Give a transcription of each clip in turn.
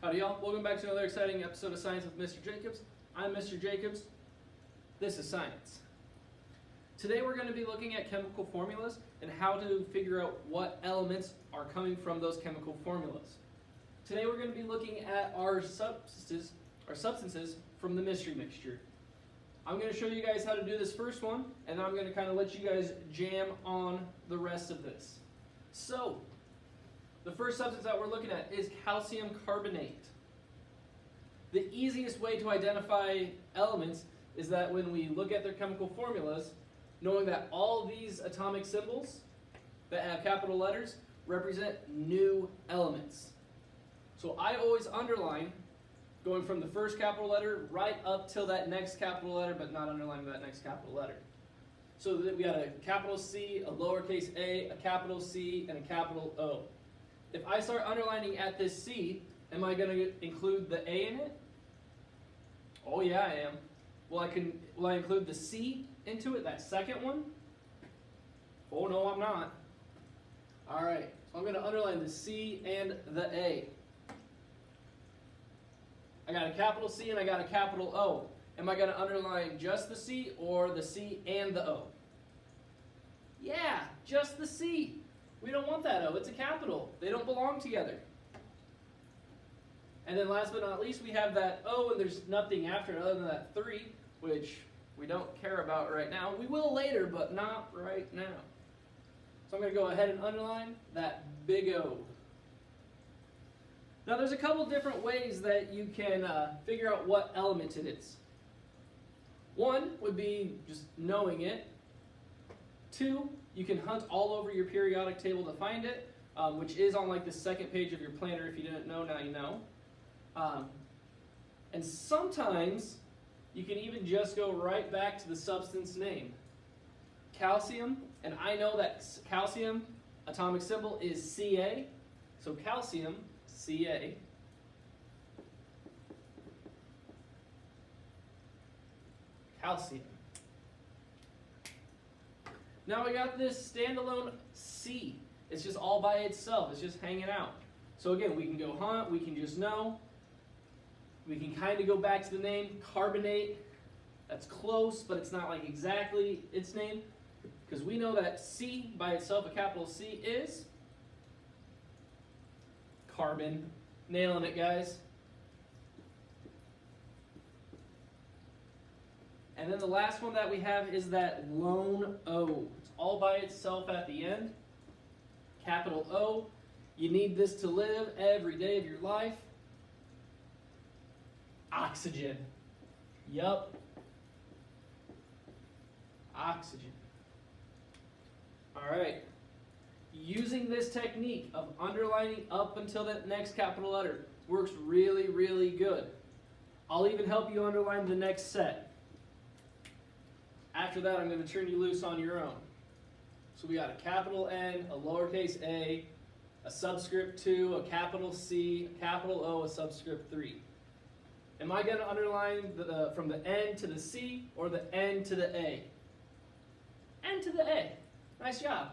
Howdy y'all, welcome back to another exciting episode of Science with Mr. Jacobs. I'm Mr. Jacobs. This is science. Today we're going to be looking at chemical formulas and how to figure out what elements are coming from those chemical formulas. Today we're going to be looking at our substances from the mystery mixture. I'm going to show you guys how to do this first one, and then I'm going to kind of let you guys jam on the rest of this. So, the first substance that we're looking at is calcium carbonate. The easiest way to identify elements is that when we look at their chemical formulas, knowing that all these atomic symbols that have capital letters represent new elements. So I always underline going from the first capital letter right up till that next capital letter, but not underlining that next capital letter. So that we got a capital C, a lowercase a capital C, and a capital O. If I start underlining at this C, am I going to include the A in it? Oh yeah, I am. Will I include the C into it, that second one? Oh no, I'm not. Alright, so I'm going to underline the C and the A. I got a capital C and I got a capital O. Am I going to underline just the C or the C and the O? Yeah, just the C. We don't want that O, it's a capital. They don't belong together. And then last but not least, we have that O and there's nothing after it other than that 3, which we don't care about right now. We will later, but not right now. So I'm going to go ahead and underline that big O. Now there's a couple different ways that you can figure out what element it is. One would be just knowing it. 2, you can hunt all over your periodic table to find it, which is on like the second page of your planner. If you didn't know, now you know. And sometimes you can even just go right back to the substance name. Calcium, and I know that calcium atomic symbol is Ca, so calcium, Ca. Calcium. Now we got this standalone C. It's just all by itself. It's just hanging out. So again, we can go hunt. We can just know. We can kind of go back to the name. Carbonate. That's close, but it's not like exactly its name. Because we know that C by itself, a capital C, is carbon. Nailing it, guys. And then the last one that we have is that lone O. It's all by itself at the end. Capital O. You need this to live every day of your life. Oxygen. Yup. Oxygen. Alright. Using this technique of underlining up until that next capital letter works really, really good. I'll even help you underline the next set. After that, I'm going to turn you loose on your own. So we got a capital N, a lowercase a subscript 2, a capital C, a capital O, a subscript 3. Am I going to underline from the N to the C or the N to the A? N to the A. Nice job.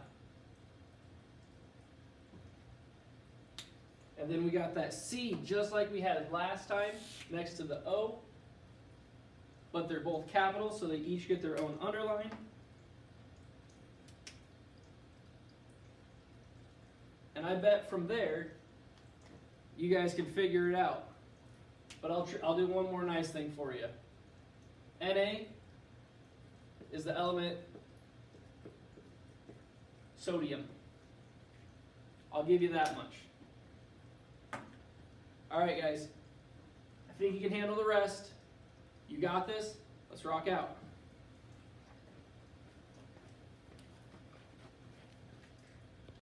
And then we got that C just like we had it last time next to the O. But they're both capital, so they each get their own underline. And I bet from there, you guys can figure it out. But I'll do one more nice thing for you. Na is the element sodium. I'll give you that much. Alright guys, I think you can handle the rest. You got this? Let's rock out.